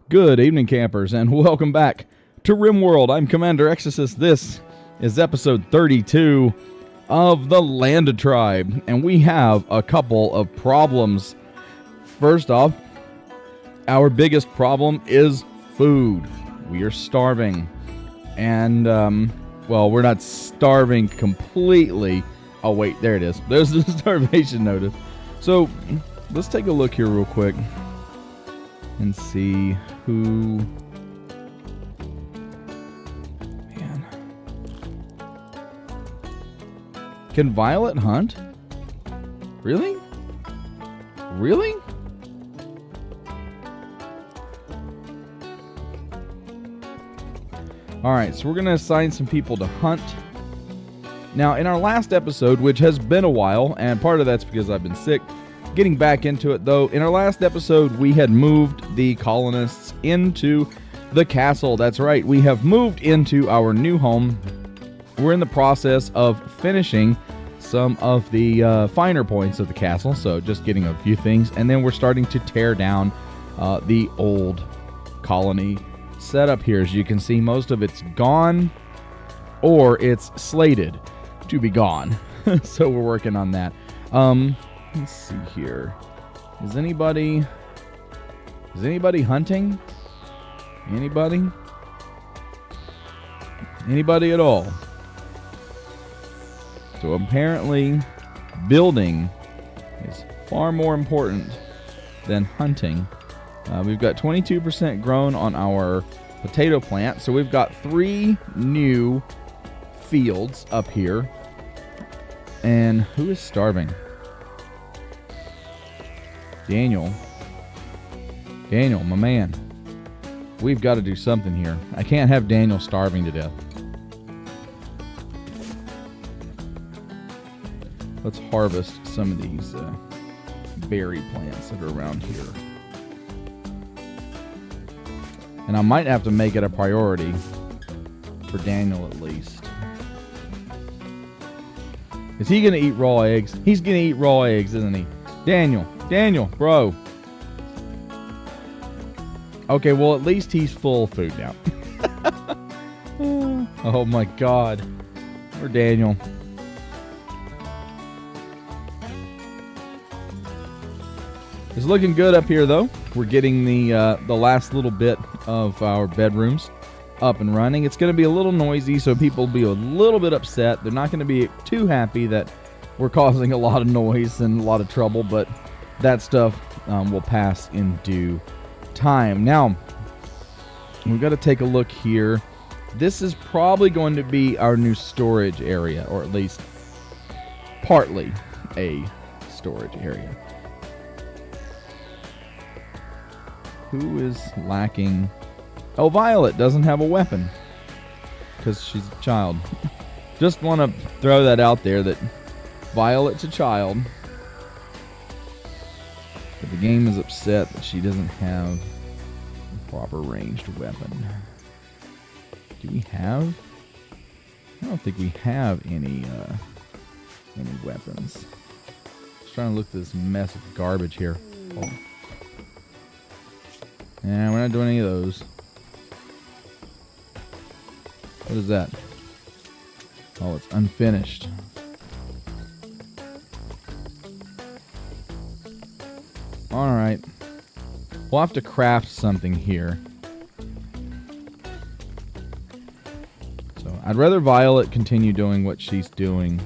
Good evening, campers, and welcome back to Rimworld. I'm Commander Exorcist. This is episode 32 of the Landa tribe, and we have a couple of problems. First off, our biggest problem is food. We are starving, and, well, we're not starving completely. Oh, wait, there it is. There's the starvation notice. So, let's take a look here real quick and see who... Man. Can Violet hunt? Really? Really? Alright, so we're going to assign some people to hunt. Now, in our last episode, which has been a while, and part of that's because I've been sick, getting back into it though, in our last episode, we had moved the colonists into the castle. That's right, we have moved into our new home. We're in the process of finishing some of the finer points of the castle, so just getting a few things, and then we're starting to tear down the old colony setup here. As you can see, most of it's gone, or it's slated to be gone. So we're working on that. Let's see here. Is anybody hunting? Anybody? Anybody at all? So apparently building is far more important than hunting. We've got 22% grown on our potato plant. So we've got 3 new fields up here. And who is starving? Daniel, my man. We've got to do something here. I can't have Daniel starving to death. Let's harvest some of these berry plants that are around here. And I might have to make it a priority for Daniel at least. Is he going to eat raw eggs? He's going to eat raw eggs, isn't he? Daniel, bro. Okay, well, at least he's full of food now. Oh my god. Poor Daniel. It's looking good up here, though. We're getting the last little bit of our bedrooms up and running. It's going to be a little noisy, so people will be a little bit upset. They're not going to be too happy that we're causing a lot of noise and a lot of trouble, but that stuff will pass in due time. Now, we've got to take a look here. This is probably going to be our new storage area, or at least partly a storage area. Who is lacking? Oh, Violet doesn't have a weapon because she's a child. Just want to throw that out there that Violet's a child. But the game is upset that she doesn't have a proper ranged weapon. Do we have? I don't think we have any weapons. Just trying to look at this mess of garbage here. Oh. Yeah, we're not doing any of those. What is that? Oh, it's unfinished. Alright. We'll have to craft something here. So, I'd rather Violet continue doing what she's doing.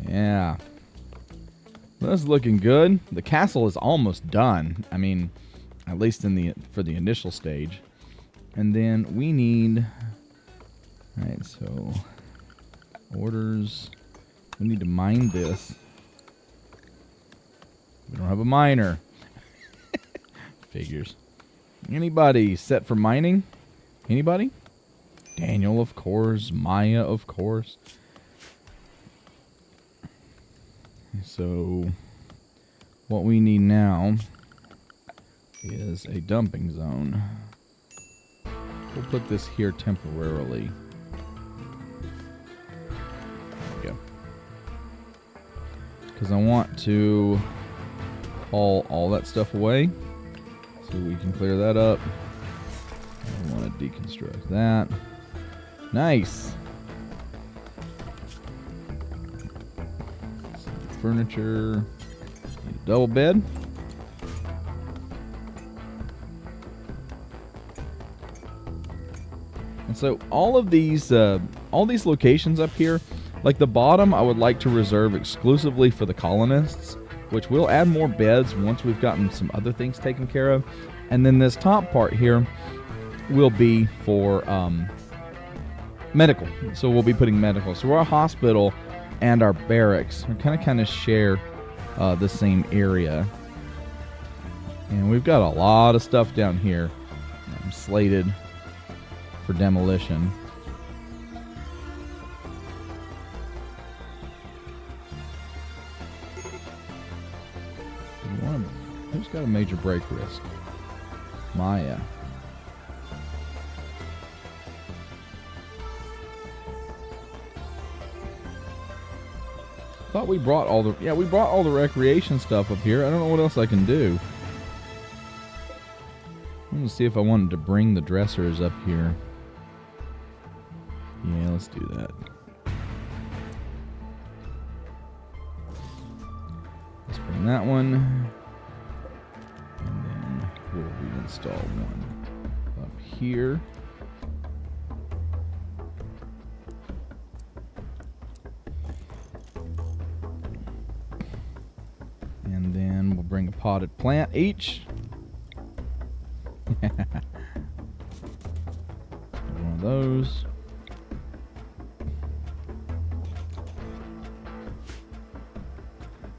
Yeah. That's looking good. The castle is almost done. I mean, at least for the initial stage. And then we need... Alright, so... Orders... We need to mine this. We don't have a miner. Figures. Anybody set for mining? Anybody? Daniel, of course. Maya, of course. So, what we need now is a dumping zone. We'll put this here temporarily. There we go. Because I want to haul all that stuff away so we can clear that up. I want to deconstruct that. Nice. Some furniture. Need a double bed. And so all these locations up here, like the bottom, I would like to reserve exclusively for the colonists, which will add more beds once we've gotten some other things taken care of. And then this top part here will be for medical. So we'll be putting medical. So our hospital and our barracks are kind of share the same area. And we've got a lot of stuff down here slated for demolition. Who's got a major break risk? Maya. Thought we brought all the we brought all the recreation stuff up here. I don't know what else I can do. I'm gonna see if I wanted to bring the dressers up here. Yeah, let's do that. Let's bring that one. And then we'll reinstall one up here. And then we'll bring a potted plant each. One of those.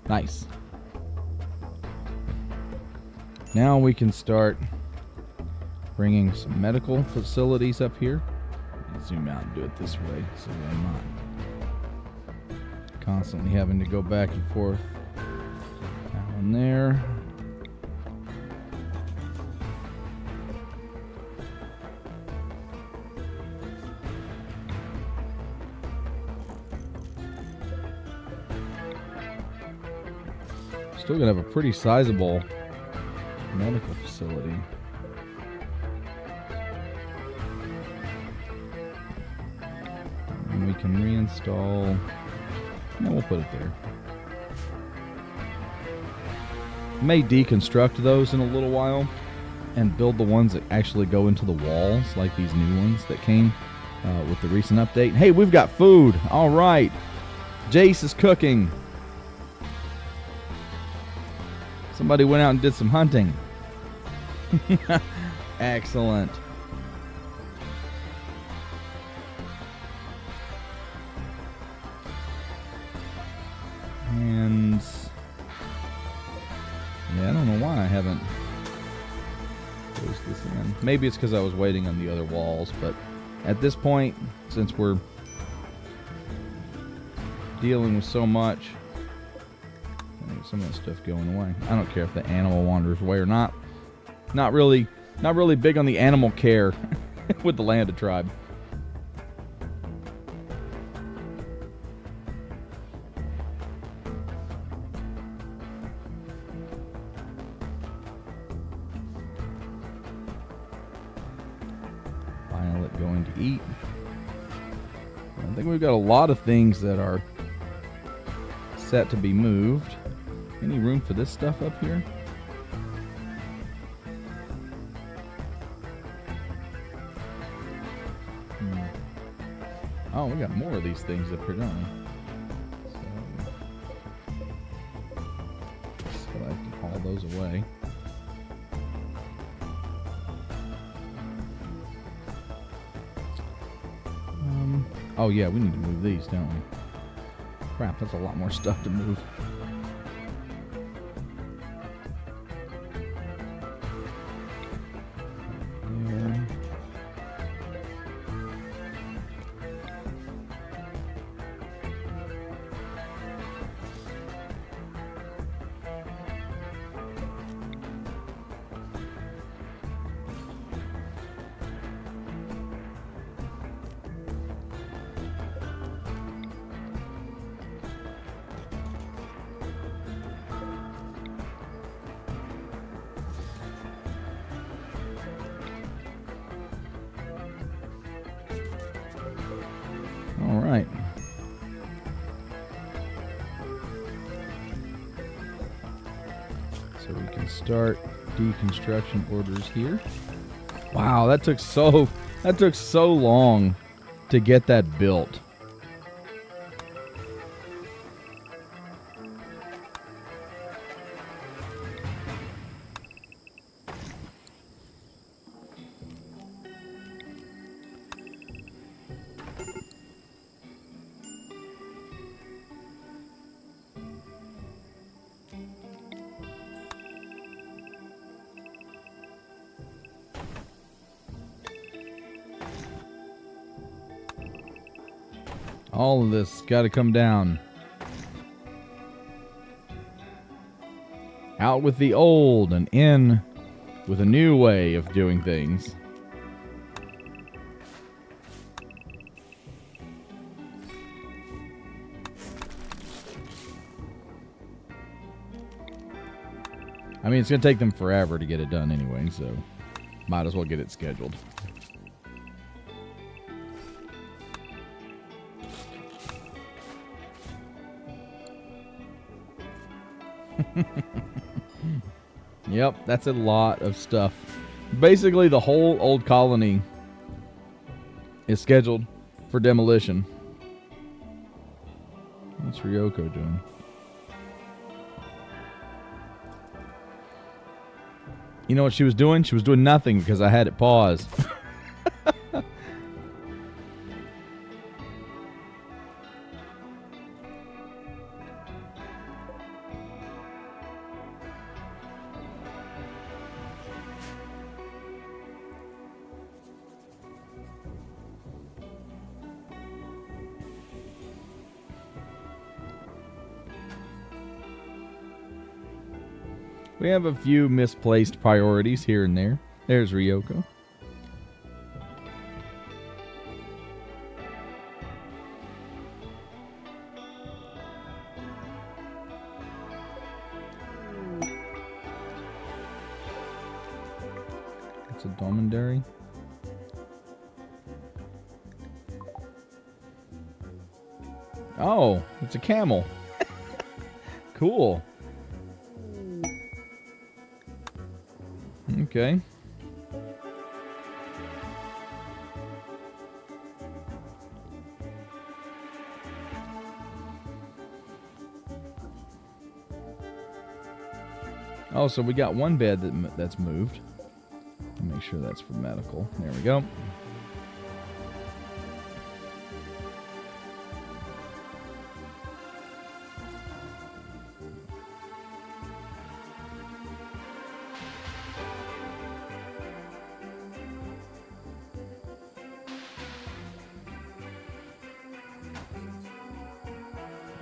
Nice. Now we can start bringing some medical facilities up here. Zoom out and do it this way so I'm not constantly having to go back and forth. That one there. Still gonna have a pretty sizable medical facility. And we can reinstall. No, we'll put it there. May deconstruct those in a little while and build the ones that actually go into the walls, like these new ones that came with the recent update. Hey, we've got food. All right. Jace is cooking. Somebody went out and did some hunting. Excellent. And yeah, I don't know why I haven't closed this in. Maybe it's because I was waiting on the other walls, but at this point, since we're dealing with so much, some of that stuff going away. I don't care if the animal wanders away or not. Not really big on the animal care with the Landa tribe. Violet going to eat. I think we've got a lot of things that are set to be moved. Any room for this stuff up here? Oh, we got more of these things up here, don't we? So I have to haul those away. Oh yeah, we need to move these, don't we? Crap, that's a lot more stuff to move. Start deconstruction orders here. Wow, that took so long to get that built. All of this got to come down. Out with the old and in with a new way of doing things. I mean, it's going to take them forever to get it done anyway, so might as well get it scheduled. Yep, that's a lot of stuff. Basically, the whole old colony is scheduled for demolition. What's Ryoko doing? You know what she was doing? She was doing nothing because I had it paused. We have a few misplaced priorities here and there. There's Ryoko. It's a Domandary. Oh, it's a camel. Cool. Okay. Oh, so we got one bed that's moved. Make sure that's for medical. There we go.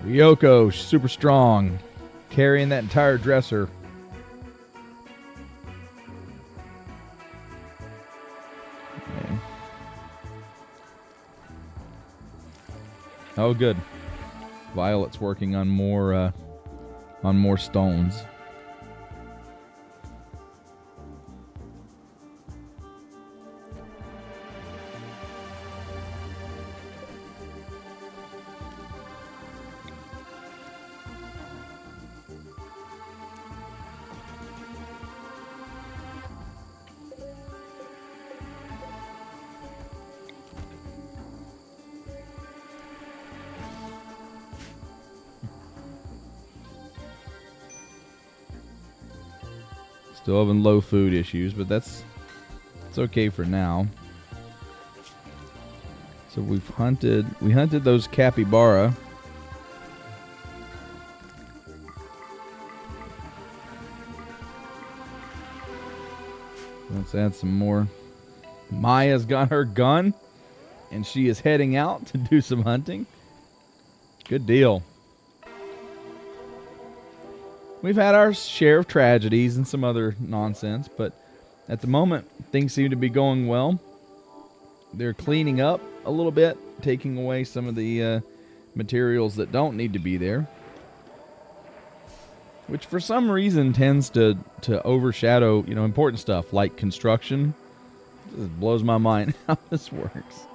Ryoko, super strong, carrying that entire dresser. Okay. Oh, good. Violet's working on more stones. Still having low food issues, but it's okay for now. So we hunted those capybara. Let's add some more. Maya's got her gun, and she is heading out to do some hunting. Good deal. We've had our share of tragedies and some other nonsense, but at the moment, things seem to be going well. They're cleaning up a little bit, taking away some of the materials that don't need to be there, which for some reason tends to overshadow, important stuff like construction. It just blows my mind how this works.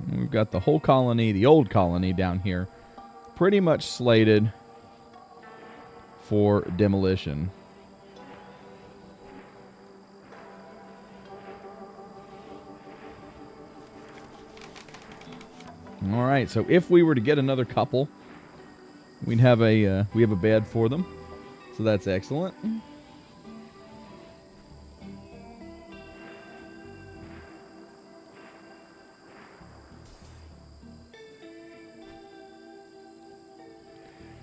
We've got the whole colony, the old colony down here, pretty much slated for demolition. All right, so if we were to get another couple, we have a bed for them, so that's excellent.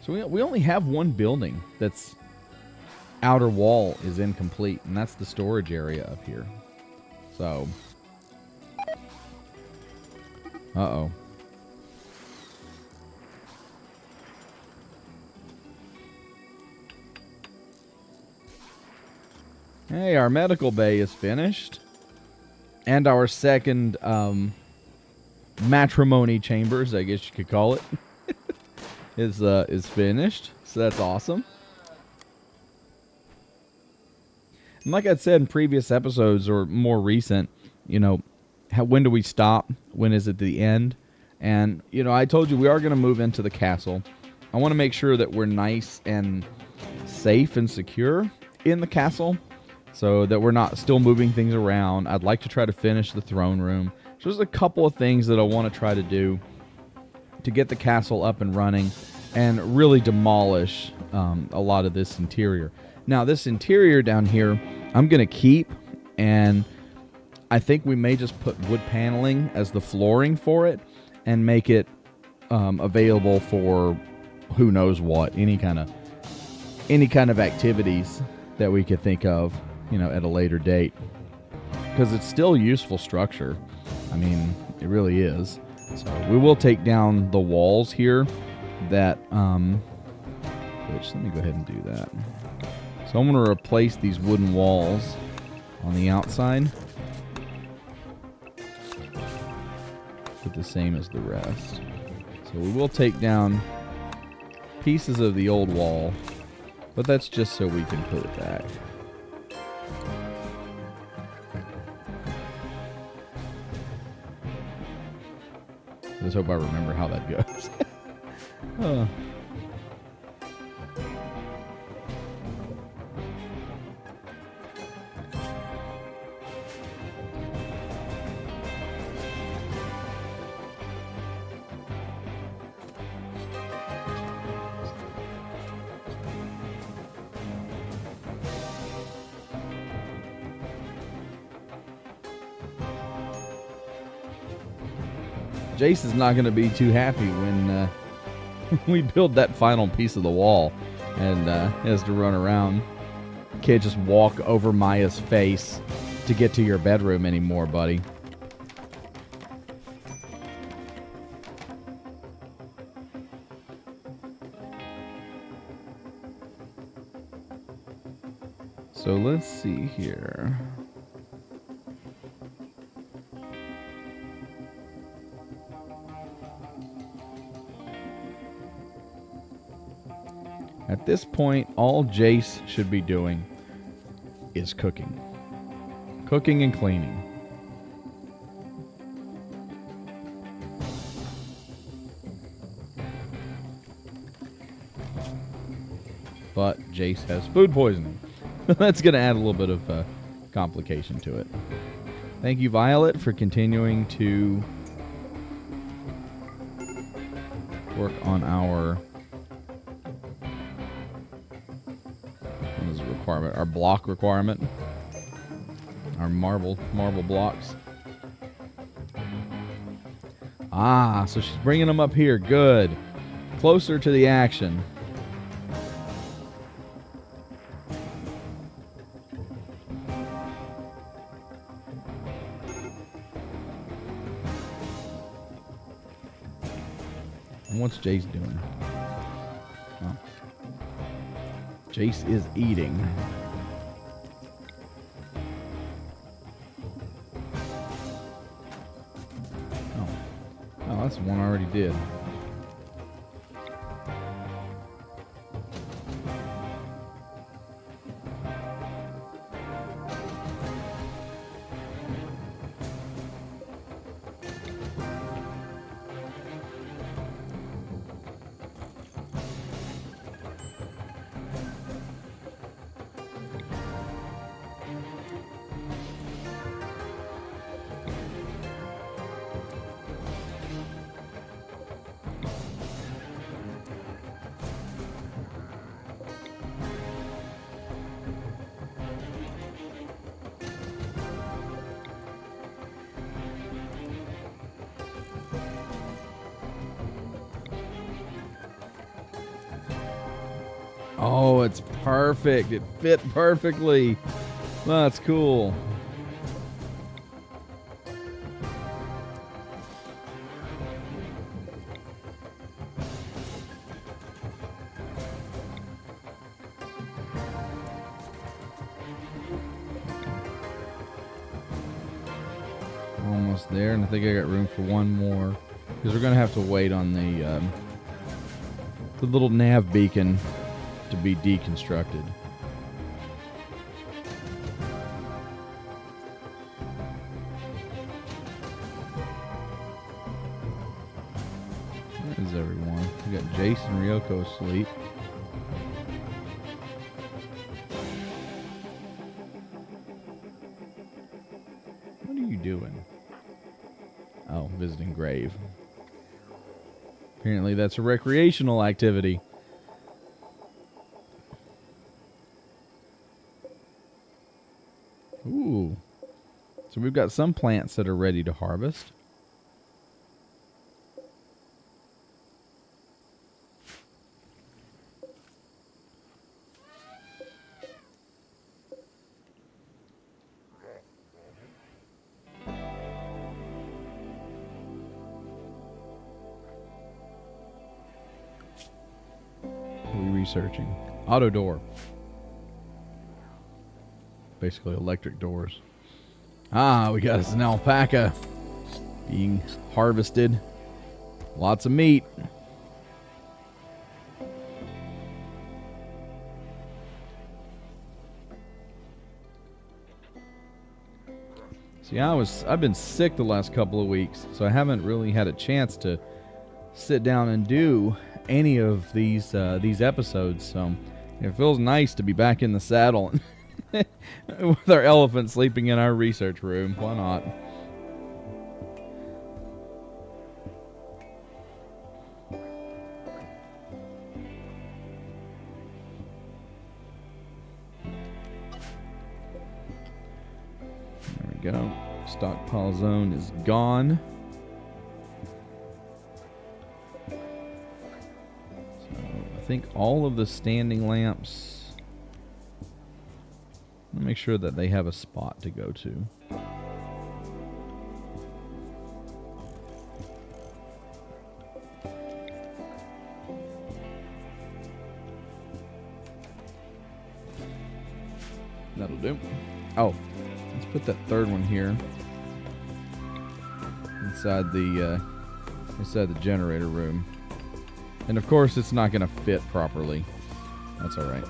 So we only have one building that's outer wall is incomplete, and that's the storage area up here. So, uh-oh. Hey, our medical bay is finished. And our second matrimony chambers, I guess you could call it, is finished. So that's awesome. And like I said in previous episodes or more recent, you know, when do we stop? When is it the end? And, you know, I told you we are going to move into the castle. I want to make sure that we're nice and safe and secure in the castle, so that we're not still moving things around. I'd like to try to finish the throne room. So there's a couple of things that I want to try to do to get the castle up and running and really demolish a lot of this interior. Now, this interior down here, I'm going to keep, and I think we may just put wood paneling as the flooring for it and make it available for who knows what, any kind of activities that we could think of, you know, at a later date, because it's still useful structure. I mean, it really is. So we will take down the walls here that which, let me go ahead and do that. So I'm going to replace these wooden walls on the outside with the same as the rest. So we will take down pieces of the old wall, but that's just so we can put it back. Let's hope I remember how that goes. Oh. Jace is not going to be too happy when we build that final piece of the wall and has to run around. Can't just walk over Maya's face to get to your bedroom anymore, buddy. So let's see here. At this point, all Jace should be doing is cooking. Cooking and cleaning. But Jace has food poisoning. That's going to add a little bit of complication to it. Thank you, Violet, for continuing to work on our... requirement, our block requirement, our marble blocks. Ah, so she's bringing them up here. Good, closer to the action. And what's Jace doing? Oh. Jace is eating. Oh, that's the one I already did. it's perfect. It fit perfectly. That's cool. Almost there, and I think I got room for one more because we're gonna have to wait on the little nav beacon to be deconstructed. Where is everyone? We got Jason and Ryoko asleep. What are you doing? Oh, visiting grave. Apparently that's a recreational activity. Ooh. So we've got some plants that are ready to harvest. Researching. Auto door. Basically electric doors. Ah, we got us an alpaca being harvested. Lots of meat. See, I've been sick the last couple of weeks, so I haven't really had a chance to sit down and do any of these episodes. So it feels nice to be back in the saddle with our elephant sleeping in our research room. Why not? There we go. Stockpile zone is gone. I think all of the standing lamps, I'll make sure that they have a spot to go to. That'll do. Oh, let's put that third one here inside the generator room. And of course, it's not going to fit properly. That's all right. I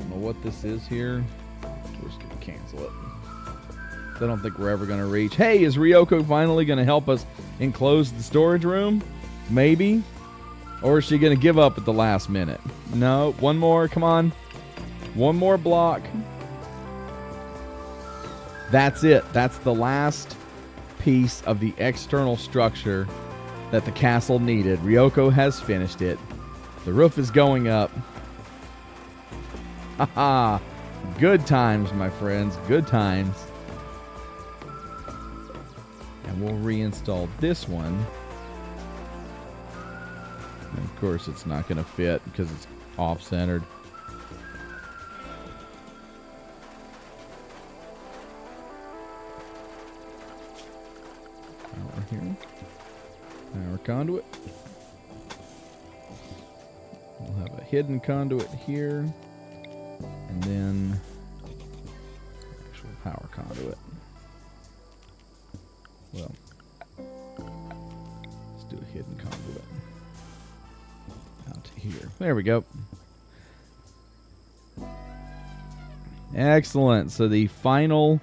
don't know what this is here. We're just going to cancel it. I don't think we're ever going to reach. Hey, is Ryoko finally going to help us enclose the storage room? Maybe. Or is she going to give up at the last minute? No. One more. Come on. One more block. That's it. That's the last piece of the external structure that the castle needed. Ryoko has finished it. The roof is going up. Haha. Good times, my friends. Good times. And we'll reinstall this one. And of course, it's not going to fit because it's off-centered. Here. Power conduit. We'll have a hidden conduit here. And then actual power conduit. Well, let's do a hidden conduit. Out to here. There we go. Excellent. So the final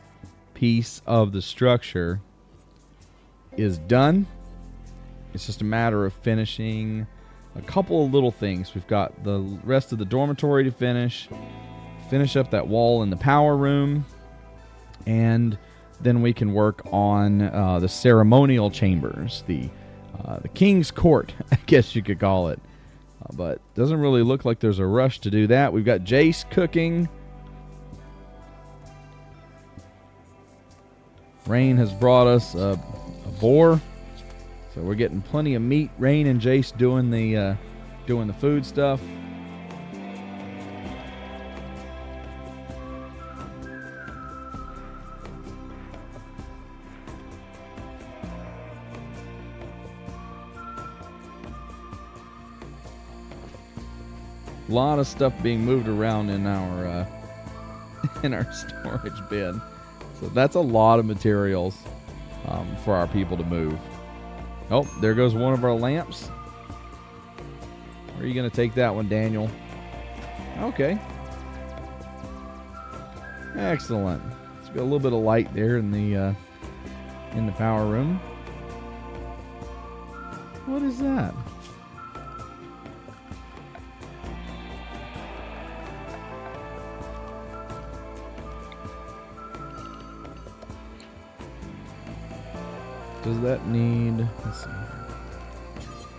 piece of the structure is done. It's just a matter of finishing a couple of little things. We've got the rest of the dormitory to finish up that wall in the power room, and then we can work on the ceremonial chambers, the king's court, I guess you could call it. But doesn't really look like there's a rush to do that. We've got Jace cooking. Rain has brought us a boar, so we're getting plenty of meat. Rain and Jace doing the doing the food stuff. A lot of stuff being moved around in our storage bin. So that's a lot of materials for our people to move. Oh, there goes one of our lamps. Where are you going to take that one, Daniel? Okay. Excellent. Let's get a little bit of light there in the power room. What is that? Does that need, let's see,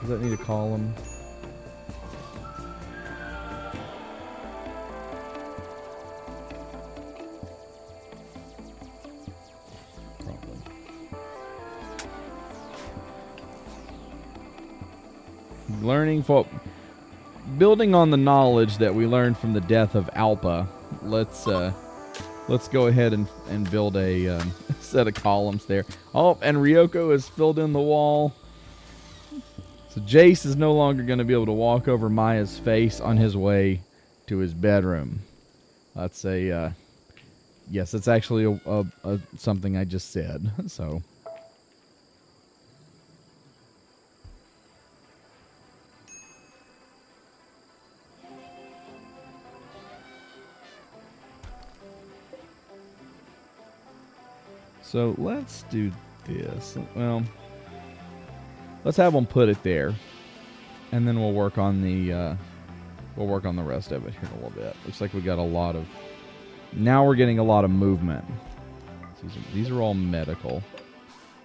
does that need a column? Probably. Building on the knowledge that we learned from the death of Alpa, let's go ahead and build a set of columns there. Oh, and Ryoko has filled in the wall. So Jace is no longer going to be able to walk over Maya's face on his way to his bedroom. That's yes, that's actually a something I just said. So. So let's do this. Well, let's have them put it there, and then we'll work on the rest of it here in a little bit. Looks like we got a lot of. Now we're getting a lot of movement. These are all medical.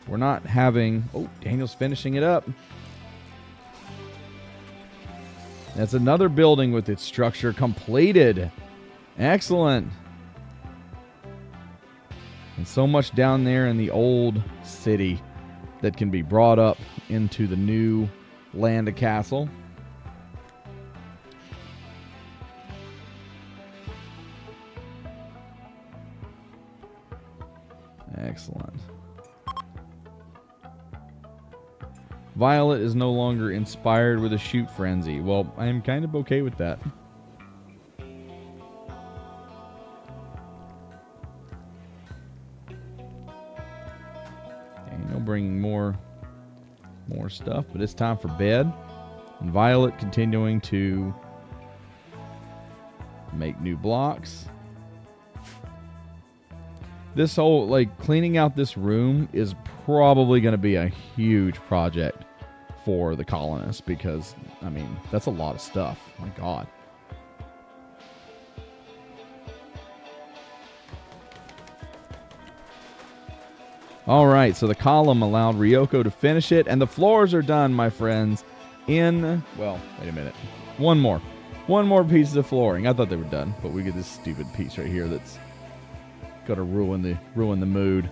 We're not having. Oh, Daniel's finishing it up. That's another building with its structure completed. Excellent. And so much down there in the old city that can be brought up into the new Landa castle. Excellent. Violet is no longer inspired with a shoot frenzy. Well, I am kind of okay with that. Bringing more stuff, but it's time for bed. And Violet continuing to make new blocks. This whole, cleaning out this room is probably going to be a huge project for the colonists because, I mean, that's a lot of stuff. My God. All right, so the column allowed Ryoko to finish it, and the floors are done, my friends, well, wait a minute. One more piece of flooring. I thought they were done, but we get this stupid piece right here that's going to ruin the mood.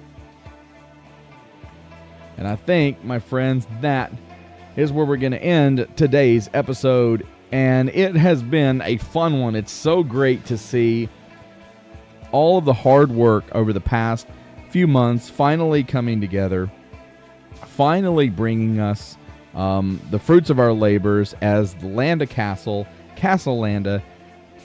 And I think, my friends, that is where we're going to end today's episode, and it has been a fun one. It's so great to see all of the hard work over the past few months finally coming together, finally bringing us the fruits of our labors as the Landa Castle Landa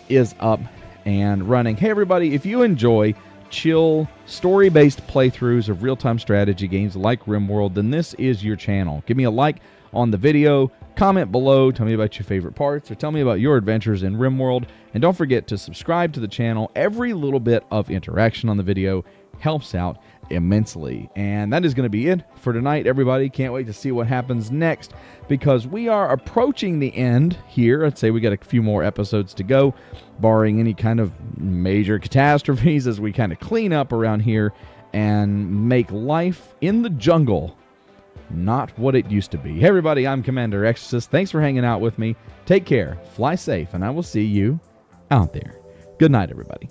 is up and running. Hey everybody, if you enjoy chill story-based playthroughs of real-time strategy games like Rimworld, then this is your channel. Give me a like on the video, comment below, tell me about your favorite parts, or tell me about your adventures in Rimworld, and don't forget to subscribe to the channel. Every little bit of interaction on the video helps out immensely. And that is going to be it for tonight, everybody. Can't wait to see what happens next because we are approaching the end here. I'd say we got a few more episodes to go, barring any kind of major catastrophes as we kind of clean up around here and make life in the jungle not what it used to be. Hey everybody, I'm Commander Exorcist. Thanks for hanging out with me. Take care, fly safe, and I will see you out there. Good night, everybody.